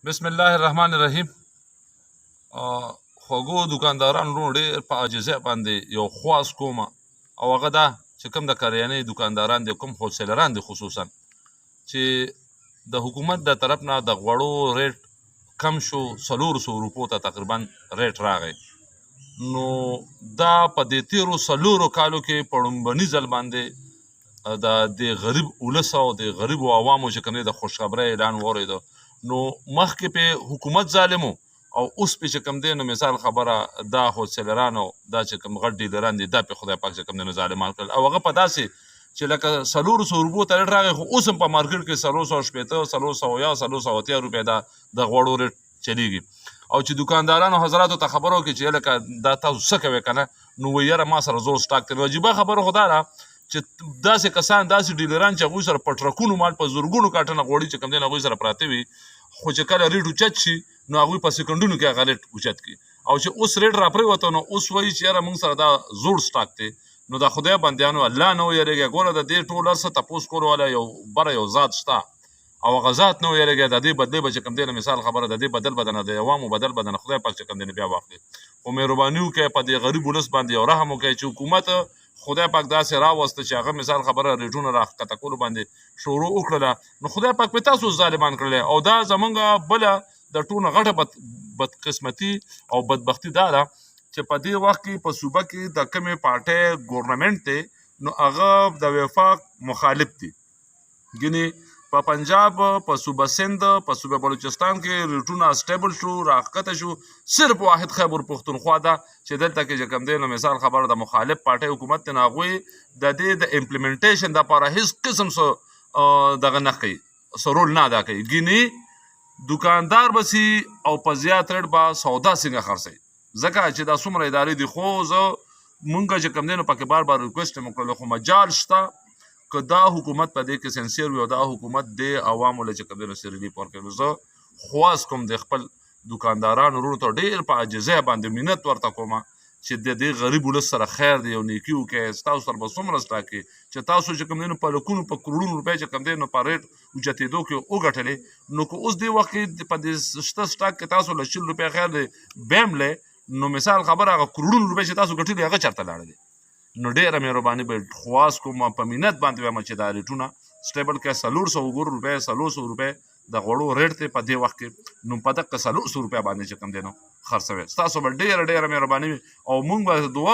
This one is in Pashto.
بسم الله الرحمن الرحیم. خوږو دکاندارانو ورونو ډېر په عاجزۍ باندې یو خواست کوم، او هغه دا چې کوم د کریانې دکانداران دي، کوم هولسیلران دي، خصوصا چې د حکومت د طرف نه د غوړو ریټ کم شو، 400 روپو ته تقریبا ریټ راغی. نو دا په دې تیرو 4 کالو کې په لومړني ځل باندې د غریب ولس او د غریبو عوامو چې کوم د خوشخبرۍ اعلان واورېده. نو مخکې په حکومت ظالمو او اوس په چې کوم دی، نو مثال خبره دا هولسیلرانو دا چې کوم غټ ډیلران دي، دا په خدای پاک چې کوم دی نو ظالمان کړل، او هغه په داسې چې لکه 400 روپو ته ریټ راغی، خو اوس هم په مارکیټ کې 480 410 480 روپۍ د غوړو ریټ چلیږي. او چې دکاندارانو حضراتو ته خبرو کې چې لکه دا تاسو څه کوئ که نه، نو وایي یاره ما سره زور سټاک دی. نو عجیبه خبره خو دا ده چې داسې کسان، داسې ډیلران چې هغوی سره په ټرکونو مال په زرګونو کاټنه غوړي چې کوم دی نو هغوی سره پراته وي، خو چې کله ریټ اوچت شي نو هغوی په سکندونو کې هغه ریټ اوچت کړي. او چې اوس ریټ راپرېوته نو اوس وایي چې یاره موږ سره دا زوړ سټاک دی. نو د خدای بندیانو الله نه ویرېږئ. ګوره د دې ټول هر څه تپوس کولو والا یو بره یو ذات شته، او هغه ذات نه ویرېږئ. د دې بدلې به چې کوم دی نو مثال خبره د دې بدل به د عوامو بدل به د خدای پاک چې کوم دی نو بیا واخلي. خو مهرباني وکړئ په دې غریب ولس باندې یو رحم وکړئ چې حکومت خدای پاک داسې راوسته چې هغه مثال خبره ریټونه راښکته کولو باندې شروع وکړله. نو خدای پاک په تاسو ظالمان کړلی. او دا زمونږ بله د ټولو غټه بدقسمتي او بدبختي دا ده چې په دې وخت کې په صوبه کې د کومې پارټۍ ګورنمنټ دی نو هغه د وفاق مخالف دي. ګینې په پنجاب، په صوبه سند، په صوبه بلوچستان کې ریټونه سټیبل شو، راښکته شو. صرف واحد خیبر پښتونخوا ده چې دلته کې چې کوم دی نو مثال خبره د مخالف پارټۍ حکومت دی، نو هغوی د دې د امپلیمنټیشن دپاره هېڅ قسم څه دغه نه کوي، څه رول نه ادا کوي. ګینې دکاندار به سي او په زیات ریټ به سودا څنګه خرڅوي، ځکه چې دا څومره ادارې دي. خو زه مونږ چې کوم دی نو پکې بار بار ریکویسټ یې وکړلو، خو مجال شته که دا حکومت په دې کې سنسیر وي او دا حکومت د عوامو له چې کوم دی نو څه ریلیف ورکوي. زه خواست کوم د خپل دکاندارانو وروڼو ته ډېر په عاجزۍ باندې منت ورته کوم چې د دې غریب ولس سره خیر دی، یو نیکي وکړئ. ستاسو سره به څومره سټاک چې تاسو چې کوم دی نو په لکونو په کروړونو روپۍ چې کوم دی نو په ریټ اوچتېدو کې وګټلې، نو که اوس دې وخت کې په دې شته سټاک کې تاسو له 100 روپۍ خیر دی بیم لی، نو مثال خبره هغه کروړونو روپۍ چې تاسو ګټلي هغه چېرته لاړه دی. نو ډېره مهرباني به خواست کوم په منت باندې وایم چې دا ریټونه سټیبل کړئ. 400 روپۍ 400 روپۍ د غوړو ریټ دی په دې وخت کې، نو په دقه 400 روپۍ باندې چې کوم دی نو خرڅوئ. ستاسو به ډېره ډېره مهرباني وي، او موږ به دعا